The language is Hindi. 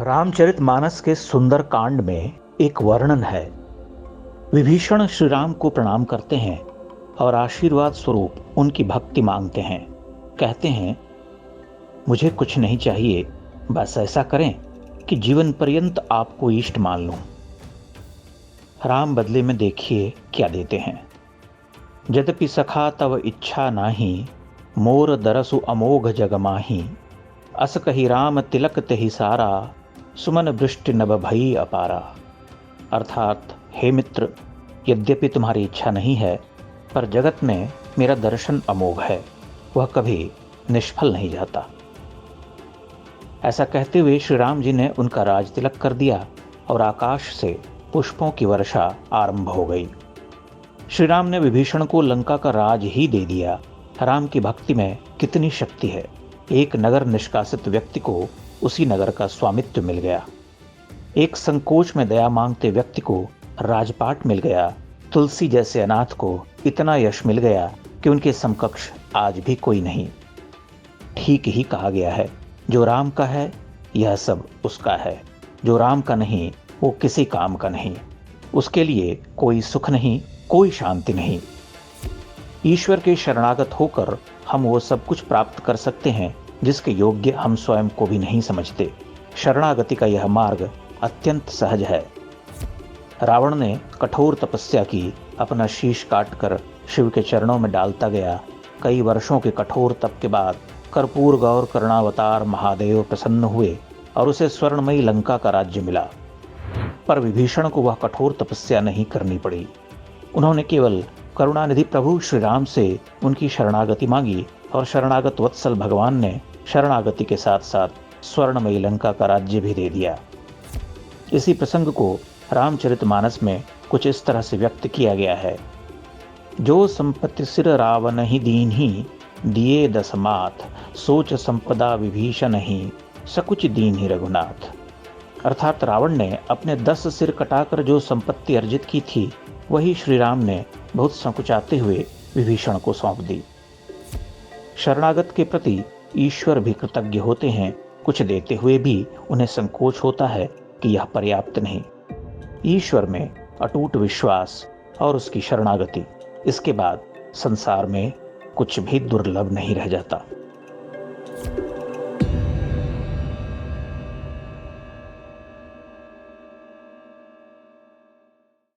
रामचरितमानस के सुंदर कांड में एक वर्णन है। विभीषण श्री राम को प्रणाम करते हैं और आशीर्वाद स्वरूप उनकी भक्ति मांगते हैं। कहते हैं, मुझे कुछ नहीं चाहिए, बस ऐसा करें कि जीवन पर्यंत आपको इष्ट मान लूं। राम बदले में देखिए क्या देते हैं। यद्यपि सखा तव इच्छा नाही, मोर दरसु अमोघ जग माही। अस कही राम तिलक तेहि सारा, सुमन वृष्टि नभ भई अपारा। अर्थात, हे मित्र, यद्यपि तुम्हारी इच्छा नहीं है, पर जगत में मेरा दर्शन अमोघ है, वह कभी निष्फल नहीं जाता। ऐसा कहते हुए श्री राम जी ने उनका राज तिलक कर दिया और आकाश से पुष्पों की वर्षा आरंभ हो गई। श्री राम ने विभीषण को लंका का राज ही दे दिया। राम की भक्ति में कितनी शक्ति है। एक नगर निष्कासित व्यक्ति को उसी नगर का स्वामित्व मिल गया। एक संकोच में दया मांगते व्यक्ति को राजपाट मिल गया। तुलसी जैसे अनाथ को इतना यश मिल गया कि उनके समकक्ष आज भी कोई नहीं। ठीक ही कहा गया है, जो राम का है यह सब उसका है, जो राम का नहीं वो किसी काम का नहीं। उसके लिए कोई सुख नहीं, कोई शांति नहीं। ईश्वर के शरणागत होकर हम वो सब कुछ प्राप्त कर सकते हैं जिसके योग्य हम स्वयं को भी नहीं समझते। शरणागति का यह मार्ग अत्यंत सहज है। रावण ने कठोर तपस्या की, अपना शीश काटकर शिव के चरणों में डालता गया। कई वर्षों के कठोर तप के बाद कर्पूर गौर करुणावतार महादेव प्रसन्न हुए और उसे स्वर्णमयी लंका का राज्य मिला। पर विभीषण को वह कठोर तपस्या नहीं करनी पड़ी। उन्होंने केवल करुणानिधि प्रभु श्री राम से उनकी शरणागति मांगी और शरणागत वत्सल भगवान ने शरणागति के साथ साथ स्वर्णमयी लंका का राज्य भी दे दिया। इसी प्रसंग को रामचरितमानस में कुछ इस तरह से व्यक्त किया गया है। जो संपत्ति सिर रावण ही दीन्ही, दिए दस माथ, सोच संपदा विभीषण ही, सकुच दीन्ही रघुनाथ। अर्थात रावण ने अपने 10 सिर कटाकर जो संपत्ति अर्जित की थी, वही श्री राम ने बहुत संकुचाते हुए विभीषण को सौंप दी। शरणागत के प्रति ईश्वर भी कृतज्ञ होते हैं। कुछ देते हुए भी उन्हें संकोच होता है कि यह पर्याप्त नहीं। ईश्वर में अटूट विश्वास और उसकी शरणागति, इसके बाद संसार में कुछ भी दुर्लभ नहीं रह जाता।